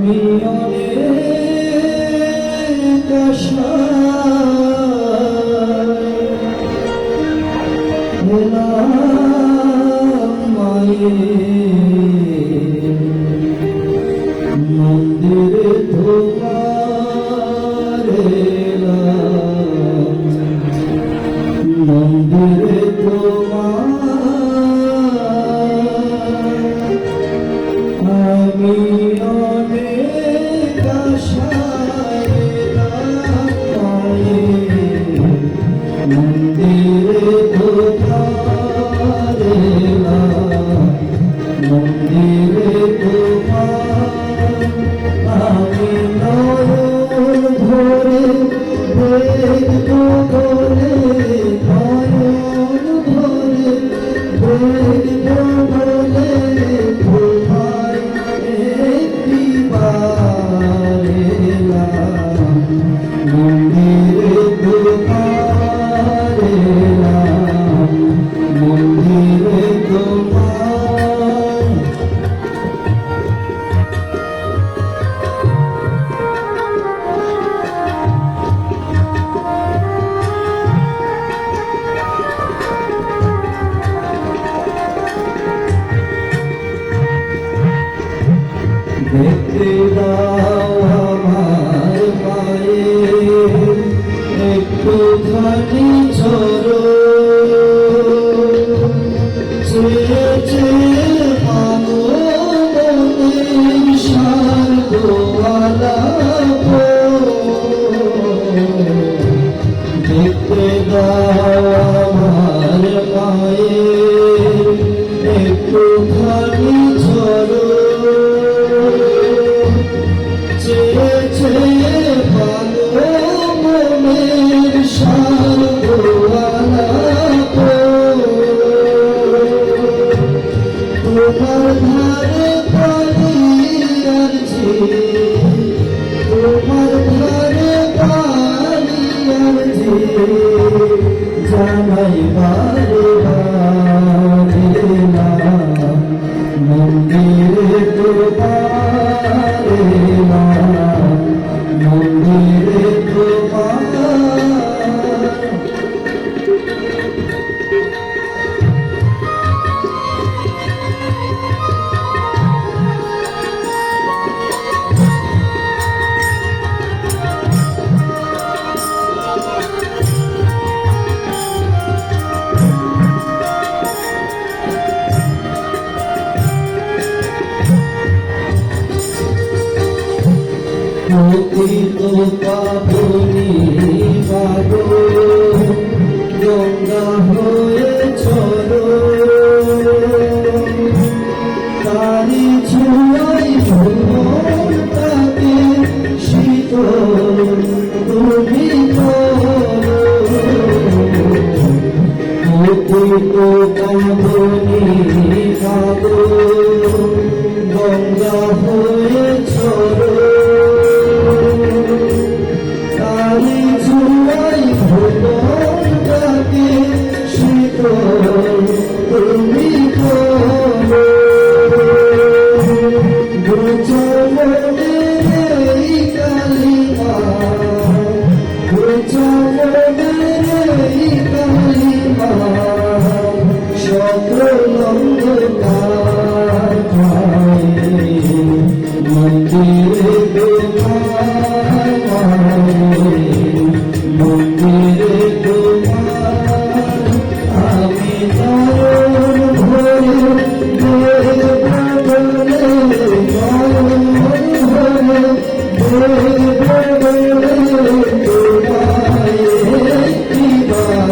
আমি অনেক আশায় এলাম মায়ের মন্দিরে তোমার এলাম মন্দিরে আমি অনেক আশায় এলাম মন্দিরে তোমার এলাম মন্দিরে তোমার আমি নয়ন ভরে দেখবো বলে নয়ন ভরে দেখবো বলে মন্দিরে তোমার এলাম মন্দিরে তোমার দেখতে দাও আমার মায়ের একটুখানি চেয়ে চেয়ে মনের সার দোয়ালা দেখতে দাও আমার মায়ের একটুখানি চেয়ে চেয়ে ভালো মনের সার দোয়ালা তোমার ধারে পানি আর তোমার ধারে পানি আর জানাই বারে বারে মন্দিরে তোমার এলাম মন্দিরে তোমার পতিত পাবনী মাগো গঙ্গা হয়ে চলো তারি ছোঁয়াই ভুবনটাকে শীতল তুমি করো পতিত পাবনী মাগো গঙ্গা হয়ে চলো তুমি করো গোচরণে এই কালিমা গোচরণে এই কালিমা সকল অন্ধকার মন্দিরে তোমার মন্দিরে তোমার আমি নয়ন ভরে তোমায় একটিবার